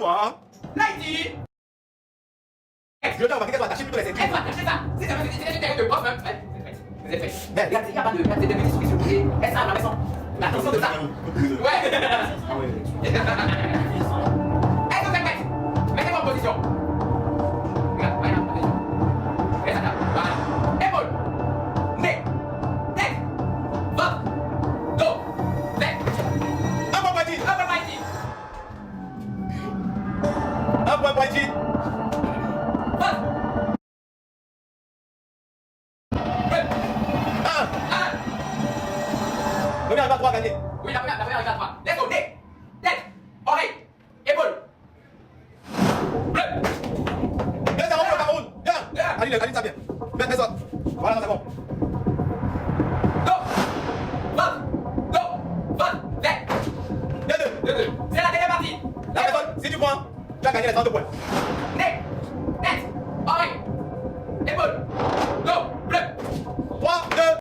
moi. Lady. Je dois remarquer qu'elle doit attacher plutôt les ceintures. Elle doit attacher ça. Si c'est de boss, même. Vous êtes prêts? Mais regardez, il n'y a pas de petits souris sur le côté. Elle sera à la maison. La tension de ça. Ouais. Ah ouais. Est-ce que vous êtes prêts? Mettez-vous en position. Regarde, voilà. Reste à table. Voilà. Épaule. Nez. Tête. Ventre. Dos. Tête. Un point pointu. Un peu mighty. Un point pointu. Ventre. Combien arrive à 3 gagner? Oui, la première arrive à 3. Let's go. Nez. Tête. Oreille. Épaule. Bleu. Viens, ça roule, ça roule. Viens. Aline ça bien. Mets ça. Voilà, c'est bon. Dos. Ventre. Dos. Ventre. Tête. 2-2. C'est la dernière partie. La personne, si tu prends, tu as gagné les 32 points. Nez. Tête. Oreille. Épaule. Dos.